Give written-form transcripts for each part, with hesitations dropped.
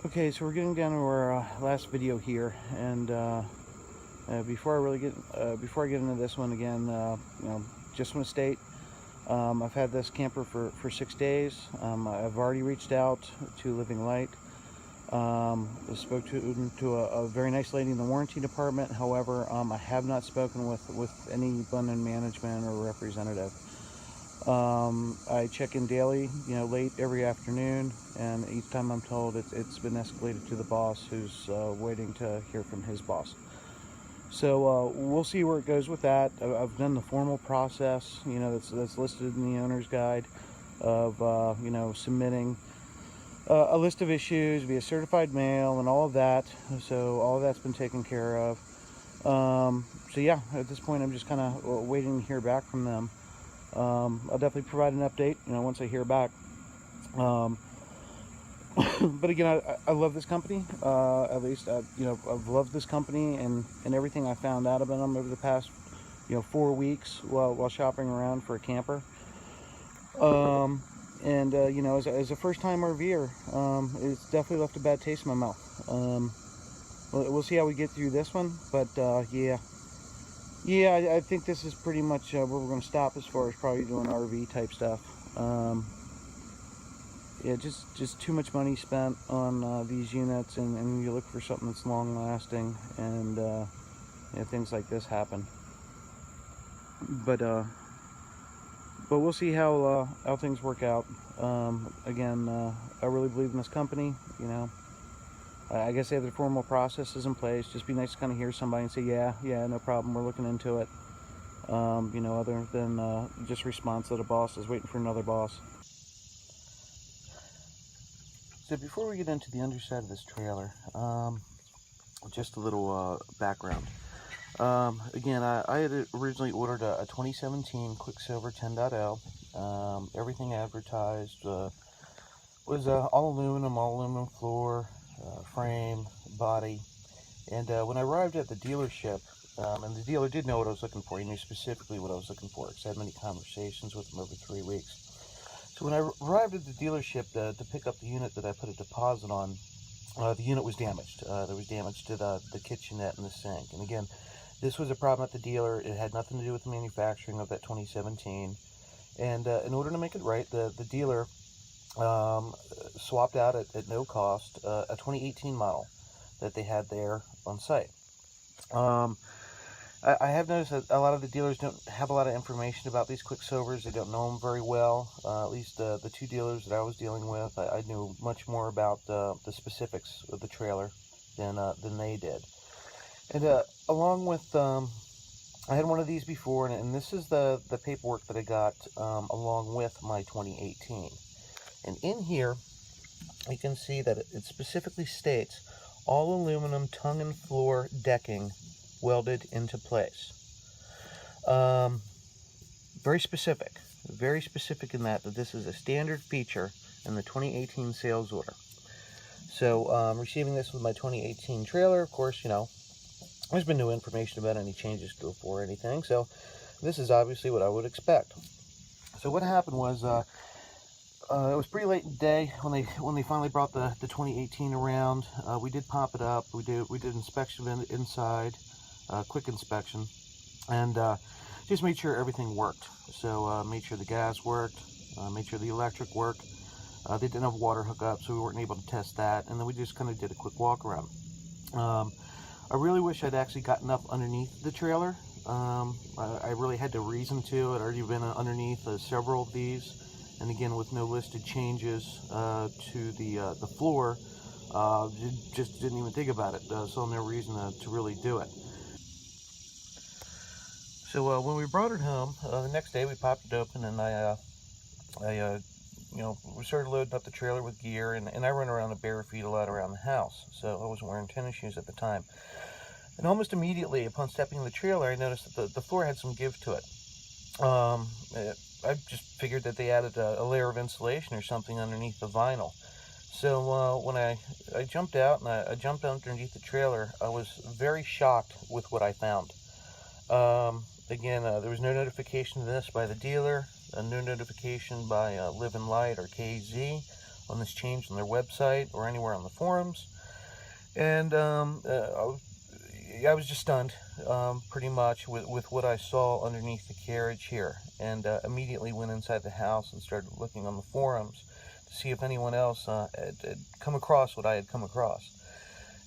Okay, so we're getting down to our last video here, and before I get into this one again, just want to state I've had this camper for 6 days. I've already reached out to Living Light. I spoke to a very nice lady in the warranty department. However, I have not spoken with any London management or representative. I check in daily, late every afternoon, and each time I'm told it's been escalated to the boss, who's waiting to hear from his boss. So we'll see where it goes with that. I've done the formal process, that's listed in the owner's guide of, submitting a list of issues via certified mail and all of that. So all of that's been taken care of. So yeah, at this point I'm just kind of waiting to hear back from them. I'll definitely provide an update, once I hear back. But again, I love this company. At least, I've loved this company and everything I found out about them over the past, 4 weeks while shopping around for a camper. As a first-time RVer, it's definitely left a bad taste in my mouth. We'll see how we get through this one, but yeah, I think this is pretty much where we're going to stop as far as probably doing RV type stuff. Yeah, just too much money spent on these units, and you look for something that's long lasting, and things like this happen. But we'll see how things work out. Again, I really believe in this company. I guess they have their formal processes in place. Just be nice to kind of hear somebody and say, yeah, no problem, we're looking into it. Other than just response that a boss is waiting for another boss. So before we get into the underside of this trailer, just a little background. Again, I had originally ordered a 2017 Quicksilver 10.0. Everything advertised was all aluminum floor, frame, body. And when I arrived at the dealership, and the dealer did know what I was looking for, he knew specifically what I was looking for, because I had many conversations with him over 3 weeks. So when I arrived at the dealership to pick up the unit that I put a deposit on, the unit was damaged. There was damage to the kitchenette and the sink. And again, this was a problem at the dealer. It had nothing to do with the manufacturing of that 2017. And in order to make it right, the dealer swapped out at no cost a 2018 model that they had there on site. I have noticed that a lot of the dealers don't have a lot of information about these Quicksilvers. They don't know them very well. At least the 2 dealers that I was dealing with, I knew much more about the specifics of the trailer than they did. And along with, I had one of these before, and this is the paperwork that I got along with my 2018. And in here, you can see that it specifically states all aluminum tongue and floor decking welded into place. Very specific in that this is a standard feature in the 2018 sales order. So receiving this with my 2018 trailer, of course, there's been no information about any changes to it or anything, so this is obviously what I would expect. So what happened was, it was pretty late in the day when they finally brought the 2018 around. We did pop it up. We did inspection of it inside, quick inspection, and just made sure everything worked. So made sure the gas worked, made sure the electric worked. They didn't have water hookup, so we weren't able to test that. And then we just kind of did a quick walk around. I really wish I'd actually gotten up underneath the trailer. I really had to reason to. I'd already been underneath several of these. And again, with no listed changes to the floor, just didn't even think about it. Saw no reason to really do it. So when we brought it home, the next day we popped it open, and we started loading up the trailer with gear, and I run around the bare feet a lot around the house, so I wasn't wearing tennis shoes at the time. And almost immediately upon stepping in the trailer, I noticed that the floor had some give to it. I just figured that they added a layer of insulation or something underneath the vinyl. So when I jumped out and I jumped underneath the trailer, I was very shocked with what I found. Again, there was no notification of this by the dealer, no notification by Live and Light or KZ on this change on their website or anywhere on the forums. And I was just stunned, pretty much, with what I saw underneath the carriage here, and immediately went inside the house and started looking on the forums to see if anyone else had come across what I had come across.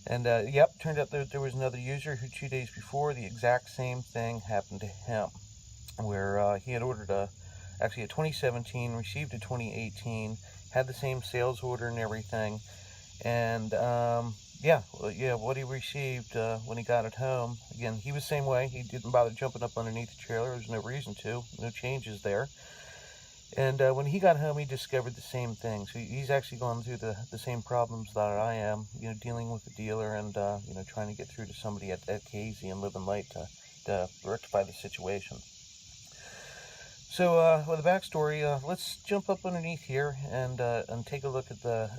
And yep, turned out there was another user who 2 days before, the exact same thing happened to him, where he had ordered actually a 2017, received a 2018, had the same sales order and everything, and yeah, what he received when he got it home, again, he was the same way. He didn't bother jumping up underneath the trailer. There's no reason to, no changes there. And when he got home, he discovered the same thing. So he's actually gone through the same problems that I am, dealing with the dealer and, trying to get through to somebody at Casey and Live and Light to rectify the situation. So with the backstory, let's jump up underneath here and take a look at the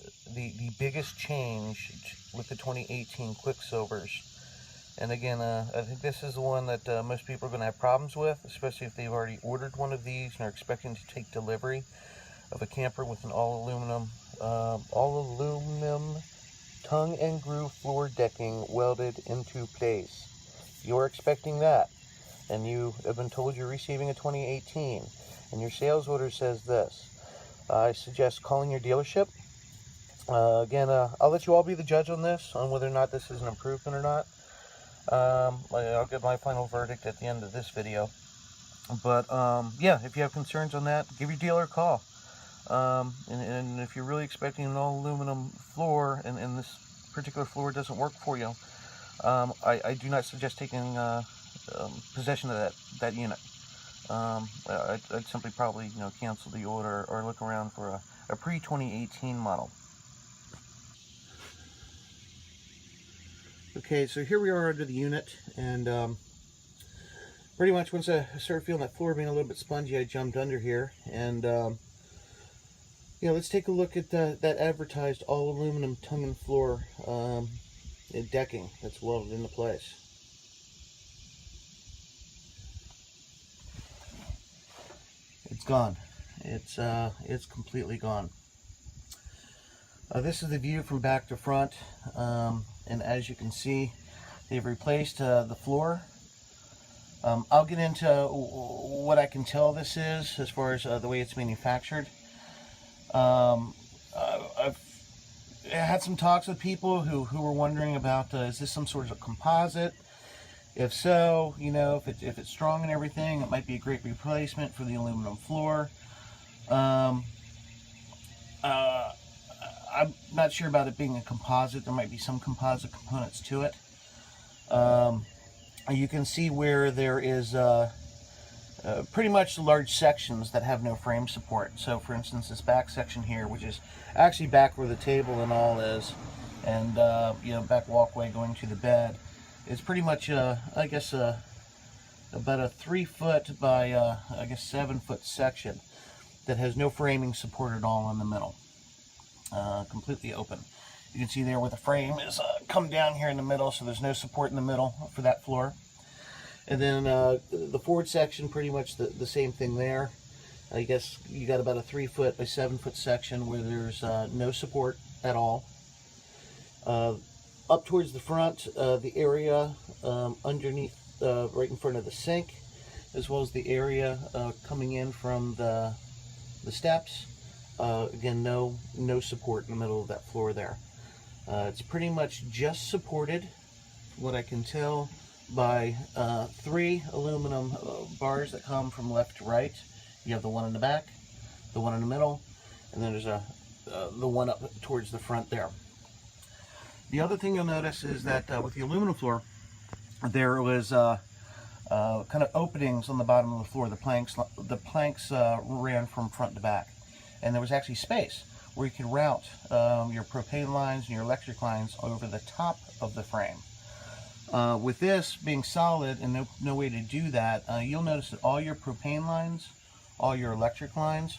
biggest change with the 2018 Quicksilvers. And again, I think this is the one that most people are going to have problems with, especially if they've already ordered one of these and are expecting to take delivery of a camper with an all-aluminum tongue and groove floor decking welded into place. You're expecting that, and you have been told you're receiving a 2018, and your sales order says this. I suggest calling your dealership. Again, I'll let you all be the judge on this, on whether or not this is an improvement or not. I'll get my final verdict at the end of this video. But yeah, if you have concerns on that, give your dealer a call. And if you're really expecting an all aluminum floor and this particular floor doesn't work for you, I do not suggest taking possession of that unit. I'd simply probably cancel the order or look around for a pre-2018 model. Okay, so here we are under the unit, and pretty much once I started feeling that floor being a little bit spongy, I jumped under here, and let's take a look at that advertised all aluminum tongue and floor decking that's welded into place. It's gone. It's completely gone. This is the view from back to front, and as you can see, they've replaced the floor. I'll get into what I can tell this is as far as the way it's manufactured. I've had some talks with people who were wondering about is this some sort of composite? If so, if it's strong and everything, it might be a great replacement for the aluminum floor. I'm not sure about it being a composite. There might be some composite components to it. You can see where there is pretty much large sections that have no frame support. So for instance, this back section here, which is actually back where the table and all is, and back walkway going to the bed, is pretty much I guess about a 3 foot by I guess 7 foot section that has no framing support at all in the middle. Completely open. You can see there where the frame is come down here in the middle, so there's no support in the middle for that floor. And then the forward section, pretty much the same thing there. I guess you got about a 3 foot by 7 foot section where there's no support at all. Up towards the front, the area underneath, right in front of the sink, as well as the area coming in from the steps. Again, no support in the middle of that floor there. It's pretty much just supported, what I can tell, by 3 aluminum bars that come from left to right. You have the one in the back, the one in the middle, and then there's the one up towards the front there. The other thing you'll notice is that with the aluminum floor, there was kind of openings on the bottom of the floor. The planks ran from front to back, and there was actually space where you could route your propane lines and your electric lines over the top of the frame. With this being solid and no way to do that, you'll notice that all your propane lines, all your electric lines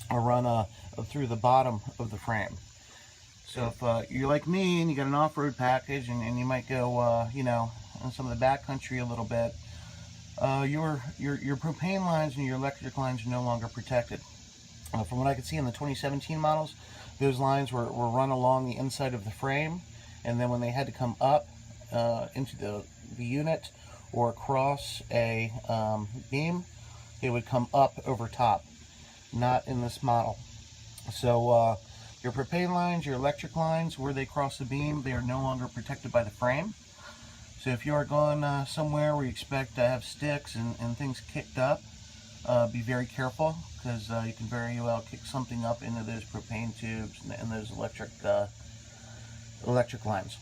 are run through the bottom of the frame. So if you're like me and you got an off-road package and you might go, in some of the backcountry a little bit, your propane lines and your electric lines are no longer protected. From what I could see in the 2017 models, those lines were run along the inside of the frame, and then when they had to come up into the unit or across a beam, they would come up over top, not in this model. So your propane lines, your electric lines, where they cross the beam, they are no longer protected by the frame. So if you are going somewhere where you expect to have sticks and things kicked up, be very careful, because you can very well kick something up into those propane tubes and those electric lines.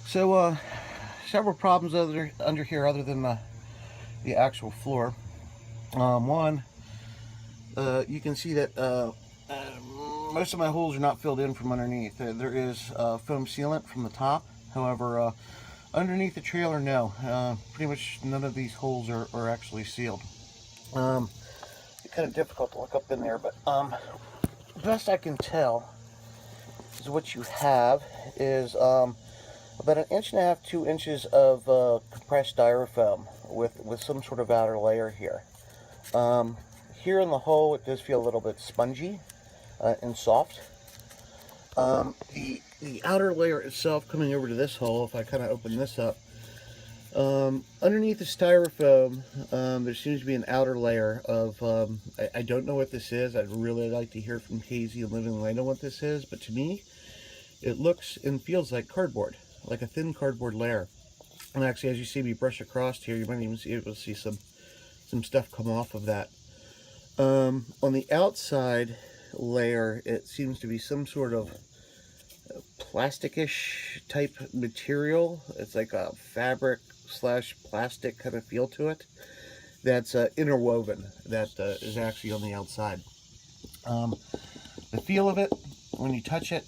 So several problems under here other than the actual floor. One, you can see that most of my holes are not filled in from underneath. There is foam sealant from the top. However, underneath the trailer, no. Pretty much none of these holes are actually sealed. It's kind of difficult to look up in there, but best I can tell is what you have is about 1.5 inches, 2 inches of compressed styrofoam with some sort of outer layer here. Here in the hole, it does feel a little bit spongy and soft. The outer layer itself, coming over to this hole, if I kind of open this up, underneath the styrofoam, there seems to be an outer layer of, I don't know what this is. I'd really like to hear from Casey and Living Lando what this is, but to me, it looks and feels like cardboard, like a thin cardboard layer. And actually, as you see me brush across here, you might even be able to see some stuff come off of that. On the outside layer, it seems to be some sort of plasticish type material. It's like a fabric slash plastic kind of feel to it that's interwoven, that is actually on the outside. The feel of it, when you touch it,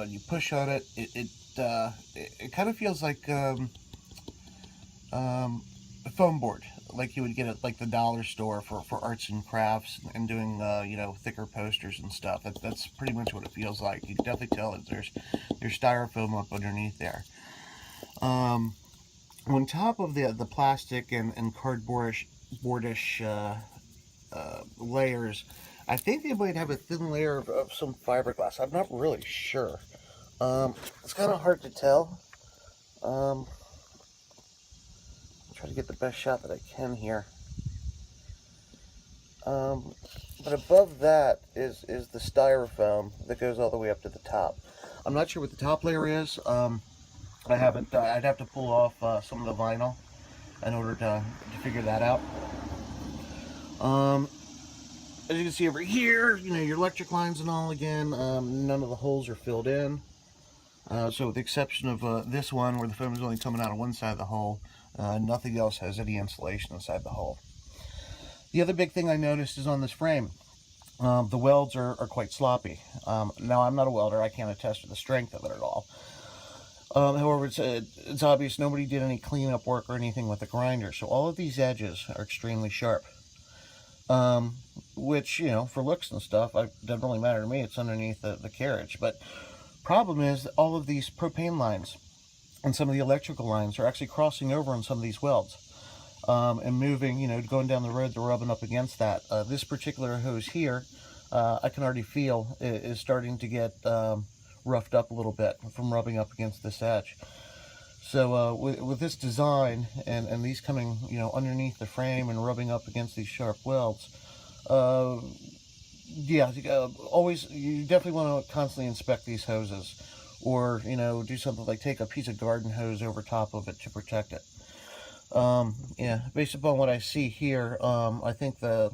you push on it, it kind of feels like a foam board, like you would get at like the dollar store for arts and crafts and doing you know, thicker posters and stuff. That's pretty much what it feels like. You can definitely tell that there's styrofoam up underneath there. On top of the plastic and cardboardish layers, I think they might have a thin layer of some fiberglass. I'm not really sure. It's kind of hard to tell. Try to get the best shot that I can here. But above that is the styrofoam that goes all the way up to the top. I'm not sure what the top layer is. I haven't. I'd have to pull off some of the vinyl in order to figure that out. As you can see over here, you know, your electric lines and all, again, none of the holes are filled in. So with the exception of this one, where the foam is only coming out of one side of the hole, nothing else has any insulation inside the hole. The other big thing I noticed is on this frame, the welds are quite sloppy. Now, I'm not a welder. I can't attest to the strength of it at all. However, it's obvious nobody did any cleanup work or anything with the grinder, so all of these edges are extremely sharp. Which, you know, for looks and stuff, it doesn't really matter to me. It's underneath the carriage. But problem is that all of these propane lines and some of the electrical lines are actually crossing over on some of these welds. And moving, you know, going down the road, they're rubbing up against that. This particular hose here, I can already feel is starting to get roughed up a little bit from rubbing up against this edge. So with this design and these coming, you know, underneath the frame and rubbing up against these sharp welds, yeah, always, you definitely want to constantly inspect these hoses, or, you know, do something like take a piece of garden hose over top of it to protect it. Yeah, based upon what I see here, I think the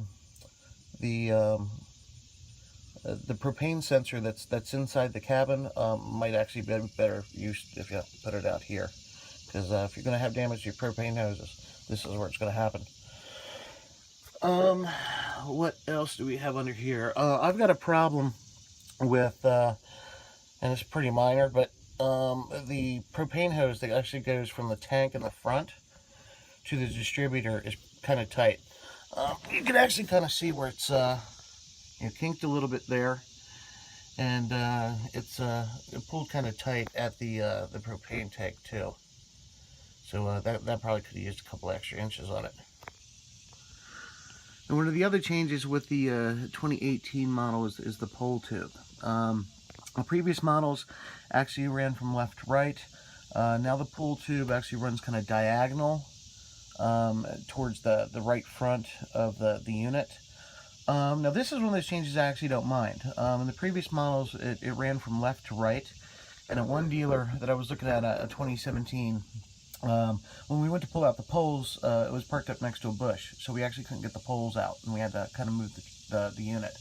propane sensor that's inside the cabin might actually be better used if you put it out here, because if you're going to have damage to your propane hoses, this is where it's going to happen. What else do we have under here? I've got a problem with, and it's pretty minor, but the propane hose that actually goes from the tank in the front to the distributor is kind of tight. You can actually kind of see where it's you know, kinked a little bit there, and it's pulled kind of tight at the propane tank too. So that probably could have used a couple extra inches on it. And one of the other changes with the 2018 model is the pole tube. The previous models actually ran from left to right. Now the pole tube actually runs kind of diagonal towards the right front of the unit. Now this is one of those changes I actually don't mind. In the previous models it ran from left to right, and at one dealer that I was looking at, a 2017, when we went to pull out the poles, it was parked up next to a bush, so we actually couldn't get the poles out, and we had to kind of move the unit.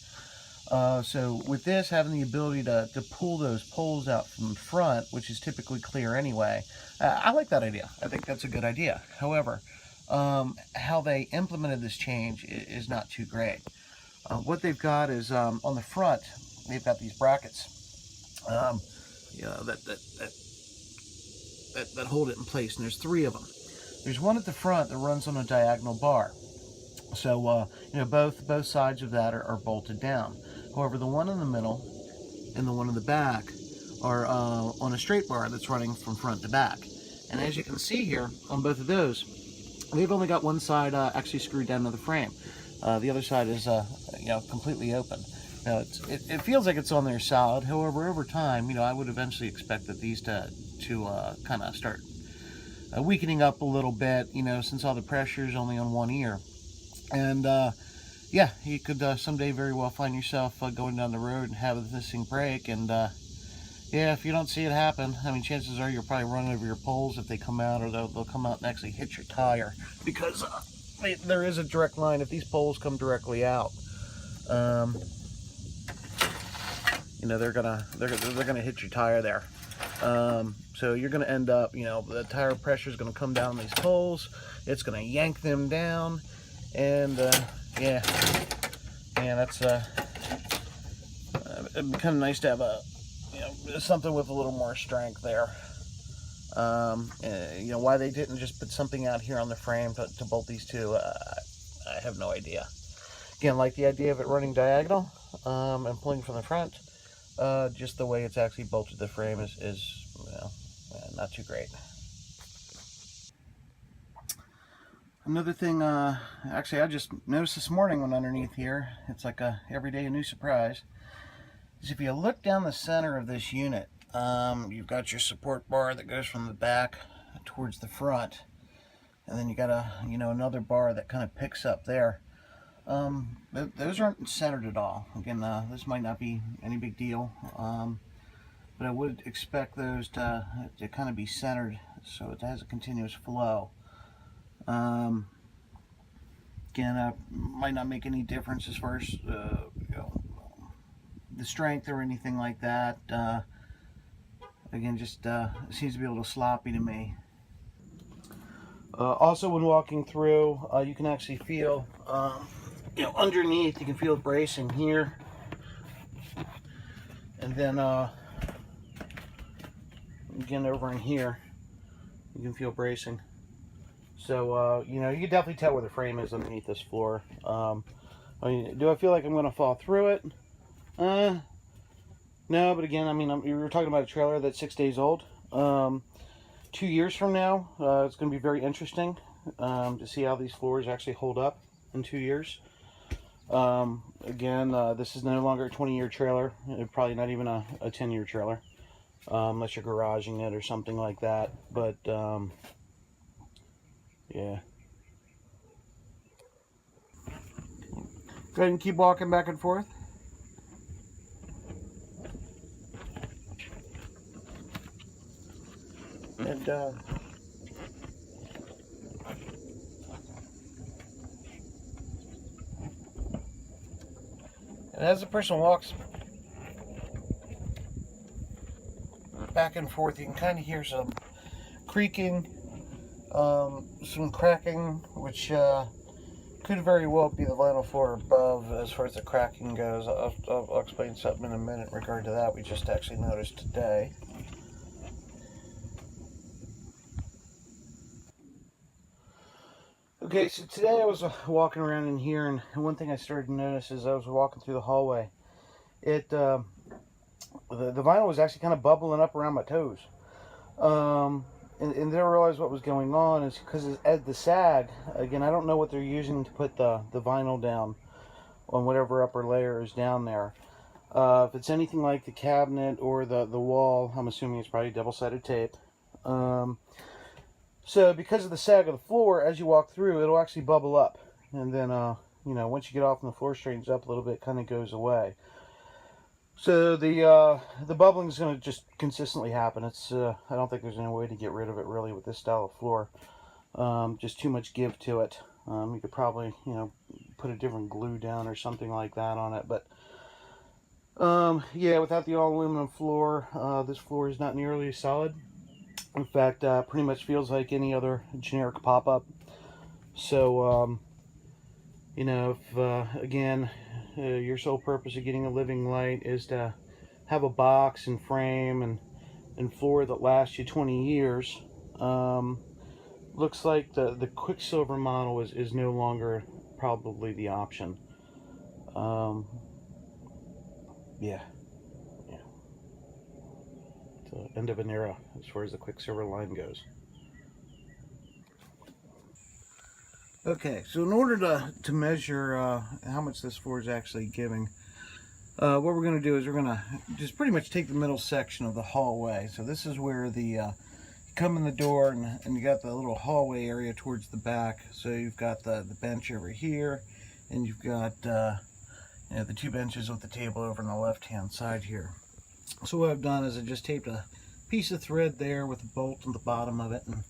So with this, having the ability to pull those poles out from the front, which is typically clear anyway, I like that idea. I think that's a good idea. However, how they implemented this change is not too great. What they've got is, on the front, they've got these brackets, that hold it in place, and there's 3 of them. There's one at the front that runs on a diagonal bar, so both sides of that are bolted down. However, the one in the middle and the one in the back are on a straight bar that's running from front to back. And as you can see here on both of those, they've only got one side actually screwed down to the frame. The other side is completely open. Now it feels like it's on there solid. However, over time, I would eventually expect that these to kind of start weakening up a little bit, since all the pressure is only on one ear. And yeah, you could someday very well find yourself going down the road and having this thing break. And yeah, if you don't see it happen, I mean, chances are you'll probably run over your poles if they come out, or they'll come out and actually hit your tire, because there is a direct line. If these poles come directly out, they're gonna hit your tire there. So you're gonna end up, the tire pressure is gonna come down on these poles. It's gonna yank them down, and yeah, that's it'd be kind of nice to have something with a little more strength there. Why they didn't just put something out here on the frame to bolt these two, I have no idea. Again, like the idea of it running diagonal and pulling from the front. Just the way it's actually bolted to the frame is not too great. Another thing, actually I just noticed this morning when underneath here, it's like every day a new surprise, is if you look down the center of this unit, you've got your support bar that goes from the back towards the front, and then you got another bar that kind of picks up there. Those aren't centered at all. Again, this might not be any big deal, but I would expect those to kind of be centered so it has a continuous flow. Again, might not make any difference as far as the strength or anything like that. Again, just seems to be a little sloppy to me. Also, when walking through, you can actually feel, underneath, you can feel bracing here, and then again over in here, you can feel bracing. So you can definitely tell where the frame is underneath this floor. I mean, do I feel like I'm going to fall through it? No, but again, I mean, we were talking about a trailer that's 6 days old. 2 years from now, it's going to be very interesting to see how these floors actually hold up in 2 years. Again, this is no longer a 20-year trailer. Probably not even a 10-year trailer, unless you're garaging it or something like that. But yeah. Go ahead and keep walking back and forth. And as the person walks back and forth, you can kind of hear some creaking, some cracking, which could very well be the vinyl floor above as far as the cracking goes. I'll explain something in a minute in regard to that we just actually noticed today. Okay, so today I was walking around in here, and one thing I started to notice as I was walking through the hallway, the vinyl was actually kind of bubbling up around my toes. and didn't realize what was going on is because at the sag, again, I don't know what they're using to put the vinyl down on whatever upper layer is down there. If it's anything like the cabinet or the wall, I'm assuming it's probably double-sided tape. So because of the sag of the floor, as you walk through, it'll actually bubble up. And then, you know, once you get off and the floor straightens up a little bit, it kind of goes away. So the bubbling is going to just consistently happen. It's I don't think there's any way to get rid of it really with this style of floor. Just too much give to it. You could probably, you know, put a different glue down or something like that on it. But yeah, without the all aluminum floor, this floor is not nearly as solid. In fact, pretty much feels like any other generic pop-up. So, you know, if, again, your sole purpose of getting a living light is to have a box and frame and floor that lasts you 20 years, looks like the Quicksilver model is no longer probably the option. Yeah. End of an era as far as the Quicksilver line goes. Okay, so in order to measure how much this floor is actually giving, what we're going to do is we're going to just pretty much take the middle section of the hallway. So this is where you come in the door and you got the little hallway area towards the back. So you've got the bench over here, and you've got you know, the two benches with the table over on the left-hand side here. So what I've done is I just taped a piece of thread there with a bolt on the bottom of it, and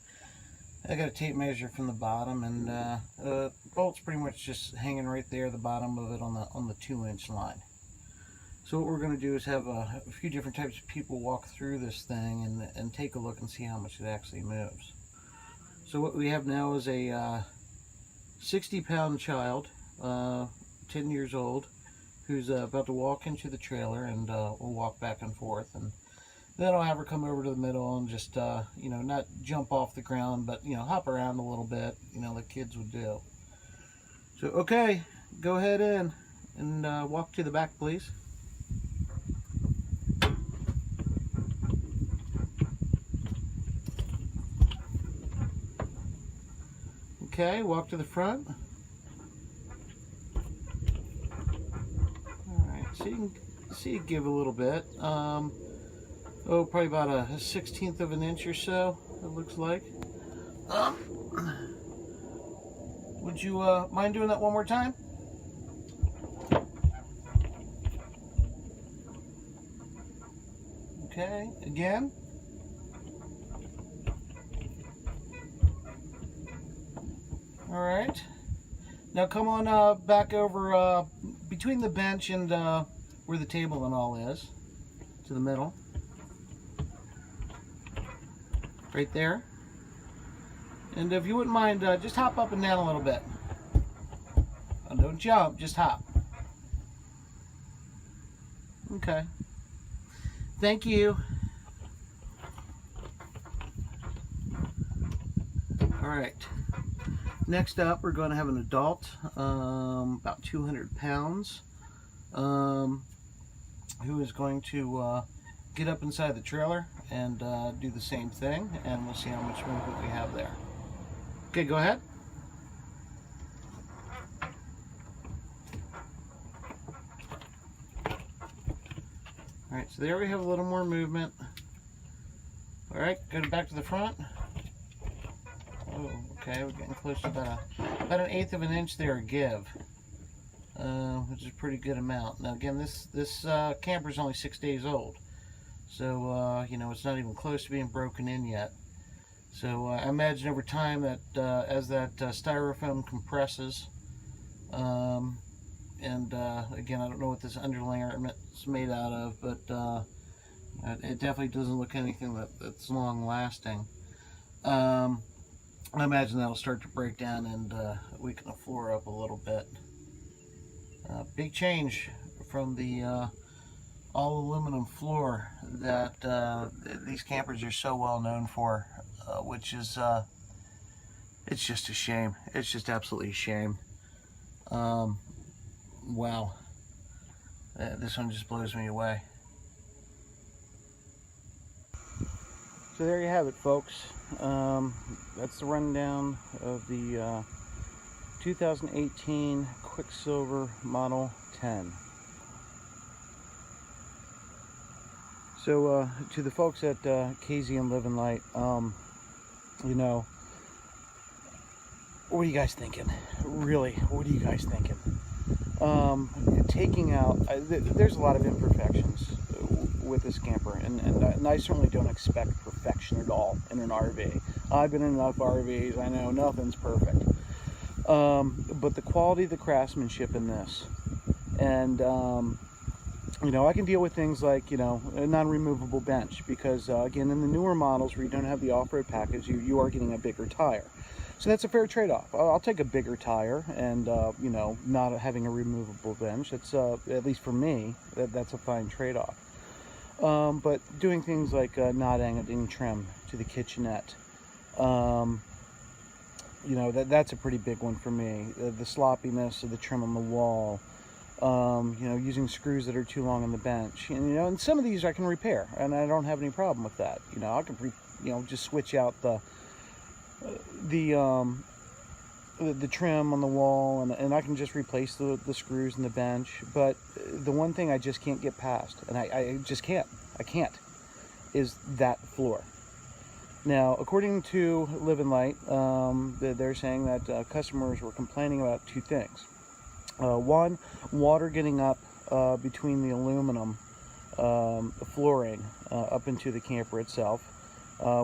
I got a tape measure from the bottom, and the bolt's pretty much just hanging right there, the bottom of it on the 2-inch line. So what we're going to do is have a few different types of people walk through this thing and take a look and see how much it actually moves. So what we have now is a 60-pound child, 10 years old, who's about to walk into the trailer, and we'll walk back and forth, and then I'll have her come over to the middle and just you know, not jump off the ground, but you know, hop around a little bit, you know, like kids would do. So okay, go ahead in and walk to the back, please. Okay, walk to the front. Alright, so you can see it give a little bit. Oh, probably about a 1/16 of an inch or so, it looks like. Would you mind doing that one more time? Okay, again. Alright. Now come on back over between the bench and where the table and all is, to the middle. Right there. And if you wouldn't mind, just hop up and down a little bit. Don't jump, just hop. Okay. Thank you. Alright. Next up, we're going to have an adult, about 200 pounds, who is going to get up inside the trailer and do the same thing, and we'll see how much movement we have there. Okay, go ahead. Alright, so there we have a little more movement. Alright, go back to the front. Oh, okay, we're getting close to about 1/8 of an inch there, give. Which is a pretty good amount. Now again, this camper is only 6 days old. So, you know, it's not even close to being broken in yet. So I imagine over time that as that styrofoam compresses, and again, I don't know what this underlayer is made out of, but it definitely doesn't look anything that's long lasting. I imagine that'll start to break down and weaken the floor up a little bit. Big change from the all aluminum floor that these campers are so well known for, which is it's just a shame. It's just absolutely a shame. Wow, this one just blows me away. So there you have it, folks. That's the rundown of the 2018 Quicksilver Model 10. So to the folks at KZ and Live and Light, you know, what are you guys thinking? Really, what are you guys thinking? Taking out, there's a lot of imperfections with this camper, and I certainly don't expect perfection at all in an RV. I've been in enough RVs, I know nothing's perfect. But the quality of the craftsmanship in this, and you know, I can deal with things like, you know, a non-removable bench, because again, in the newer models where you don't have the off-road package, you are getting a bigger tire. So that's a fair trade-off. I'll take a bigger tire and, you know, not having a removable bench. It's, at least for me, that's a fine trade-off. But doing things like not adding trim to the kitchenette, you know, that's a pretty big one for me. The sloppiness of the trim on the wall, you know, using screws that are too long on the bench. And, you know, and some of these I can repair, and I don't have any problem with that. You know, I can, you know, just switch out the trim on the wall, and I can just replace the screws in the bench. But the one thing I just can't get past, and I just can't, is that floor. Now, according to Live and Light, they're saying that customers were complaining about two things. One, water getting up between the aluminum flooring up into the camper itself,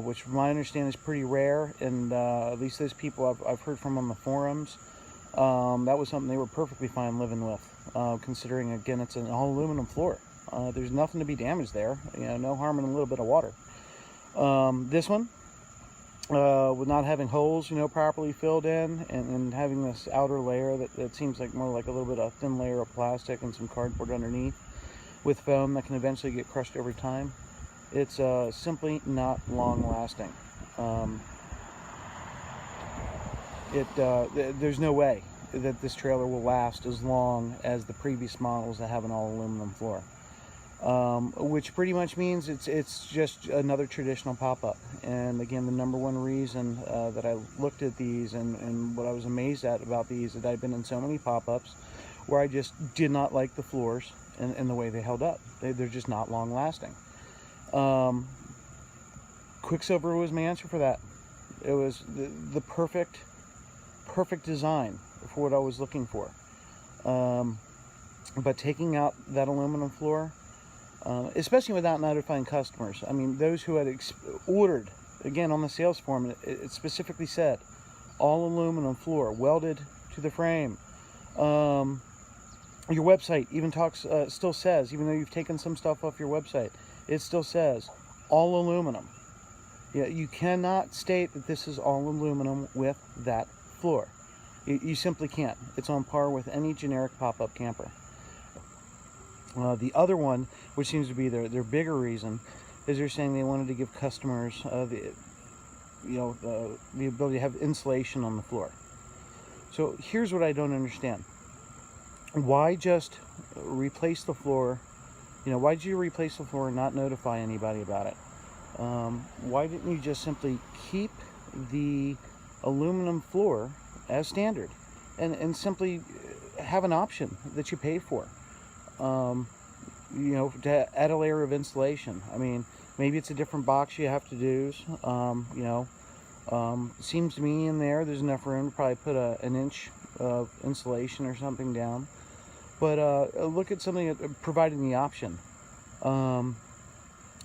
which from my understanding is pretty rare, and at least those people I've heard from on the forums, that was something they were perfectly fine living with, considering, again, it's an all aluminum floor. There's nothing to be damaged there, you know, no harm in a little bit of water. This one, with not having holes, you know, properly filled in, and having this outer layer that seems like more like a little bit of thin layer of plastic and some cardboard underneath with foam that can eventually get crushed over time. It's simply not long lasting. There's no way that this trailer will last as long as the previous models that have an all aluminum floor. Which pretty much means it's just another traditional pop-up. And again, the number one reason that I looked at these, and what I was amazed at about these, is that I've been in so many pop-ups where I just did not like the floors and the way they held up. They're just not long lasting. Quicksilver was my answer for that. It was the perfect design for what I was looking for. But taking out that aluminum floor, especially without notifying customers. I mean, those who had ordered, again, on the sales form, it specifically said all aluminum floor welded to the frame. Your website even still says, even though you've taken some stuff off your website, it still says all aluminum. Yeah, you cannot state that this is all aluminum with that floor. You simply can't. It's on par with any generic pop-up camper. The other one, which seems to be their bigger reason, is they're saying they wanted to give customers the ability to have insulation on the floor. So here's what I don't understand. Why just replace the floor? You know, why did you replace the floor and not notify anybody about it? Why didn't you just simply keep the aluminum floor as standard and simply have an option that you pay for? You know, to add a layer of insulation. I mean, maybe it's a different box you have to do. You know, seems to me in there's enough room to probably put an inch of insulation or something down. But look at something providing the option,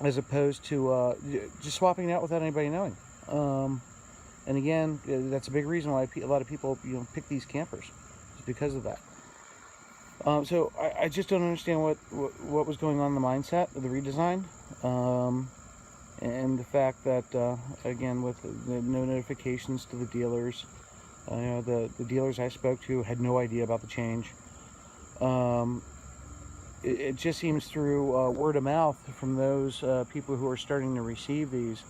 as opposed to just swapping it out without anybody knowing. And again, that's a big reason why a lot of people, you know, pick these campers, is because of that. So I just don't understand what was going on in the mindset of the redesign, and the fact that again, with no notifications to the dealers, you know, the dealers I spoke to had no idea about the change. It just seems through word of mouth from those people who are starting to receive these,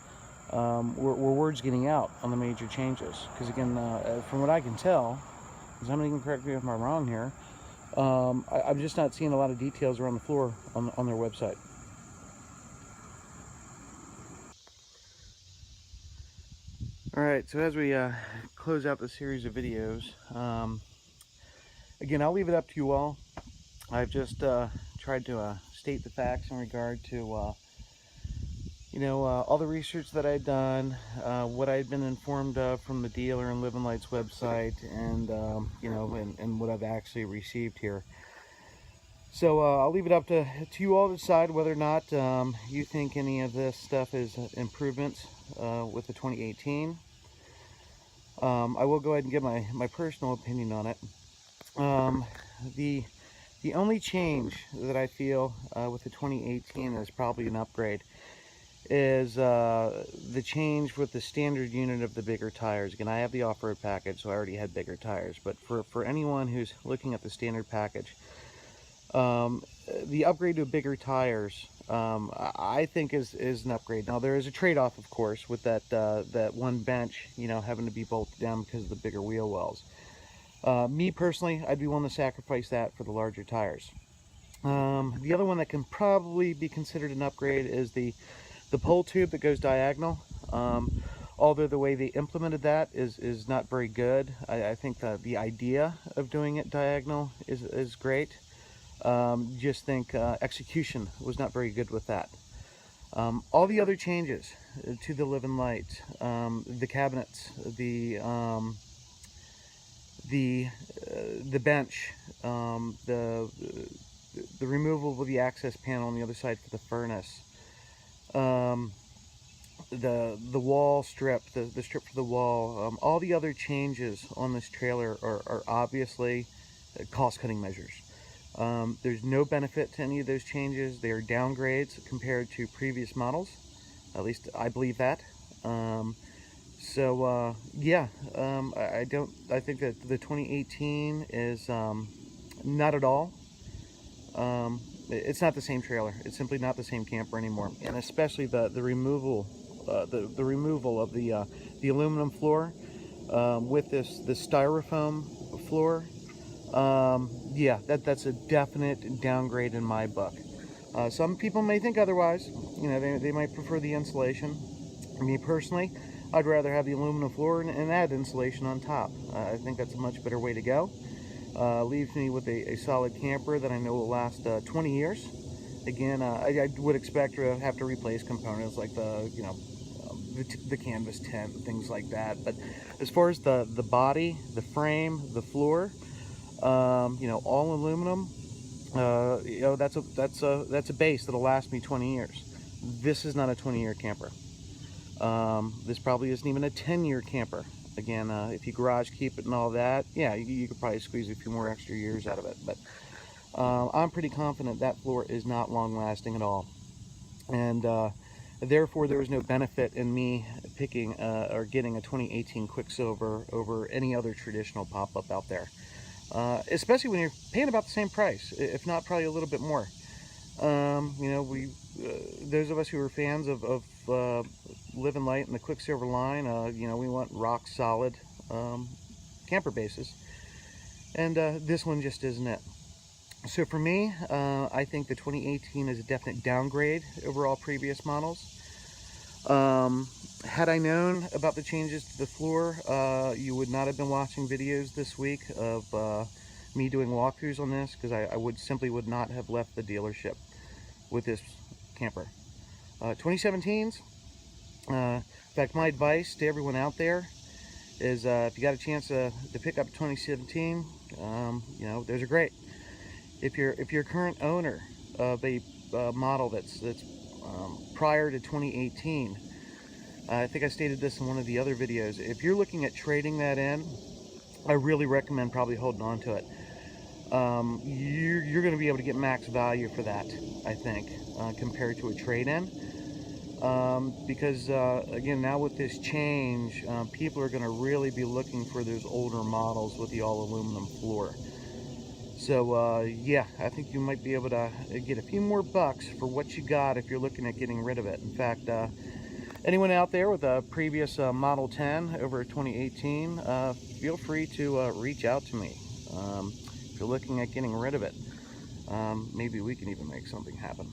were words getting out on the major changes. Because again, from what I can tell, somebody can correct me if I'm wrong here, I'm just not seeing a lot of details around the floor on their website. Alright, so as we close out the series of videos, again, I'll leave it up to you all. I've just tried to state the facts in regard to all the research that I'd done, what I'd been informed of from the dealer and Living Light's website, and and what I've actually received here. So I'll leave it up to you all to decide whether or not you think any of this stuff is improvements with the 2018. I will go ahead and give my personal opinion on it. The only change that I feel with the 2018 is probably an upgrade is the change with the standard unit of the bigger tires. Again, I have the off-road package, so I already had bigger tires, but for anyone who's looking at the standard package, the upgrade to bigger tires I think is an upgrade. Now there is a trade-off, of course, with that one bench having to be bolted down because of the bigger wheel wells. Me personally, I'd be willing to sacrifice that for the larger tires. The other one that can probably be considered an upgrade is the pole tube that goes diagonal. Although the way they implemented that is not very good. I think that the idea of doing it diagonal is great. Just think execution was not very good with that. All the other changes to the Living Light, the cabinets, the bench, the removal of the access panel on the other side for the furnace, the wall strip, the strip for the wall, all the other changes on this trailer are obviously cost-cutting measures. There's no benefit to any of those changes. They are downgrades compared to previous models. At least I believe that. Yeah, I think that the 2018 is not at all. It's not the same trailer. It's simply not the same camper anymore. And especially the removal, the removal of the aluminum floor with this styrofoam floor. Yeah, that's a definite downgrade in my book. Some people may think otherwise. They might prefer the insulation. Me personally, I'd rather have the aluminum floor and add insulation on top. I think that's a much better way to go. Leaves me with a solid camper that I know will last 20 years. Again, I would expect to have to replace components like the canvas tent and things like that. But as far as the body, the frame, the floor, all aluminum, that's a base that'll last me 20 years. This is not a 20-year camper. This probably isn't even a 10-year camper. Again, if you garage keep it and all that, yeah, you could probably squeeze a few more extra years out of it. But I'm pretty confident that floor is not long-lasting at all. And therefore, there was no benefit in me picking or getting a 2018 Quicksilver over any other traditional pop-up out there. Especially when you're paying about the same price, if not probably a little bit more. Those of us who are fans of Living Light and the Quicksilver line, we want rock solid camper bases, and this one just isn't it. So for me, I think the 2018 is a definite downgrade over all previous models. Had I known about the changes to the floor, you would not have been watching videos this week of me doing walkthroughs on this, because I simply would not have left the dealership with this camper. 2017s, in fact, my advice to everyone out there is if you got a chance to pick up 2017, those are great. If you're a current owner of a model that's prior to 2018, I think I stated this in one of the other videos, if you're looking at trading that in, I really recommend probably holding on to it. You're going to be able to get max value for that, I think, compared to a trade-in. Because again, now with this change, people are going to really be looking for those older models with the all aluminum floor. So yeah, I think you might be able to get a few more bucks for what you got if you're looking at getting rid of it. In fact, anyone out there with a previous Model 10 over 2018, feel free to reach out to me. If you're looking at getting rid of it, maybe we can even make something happen.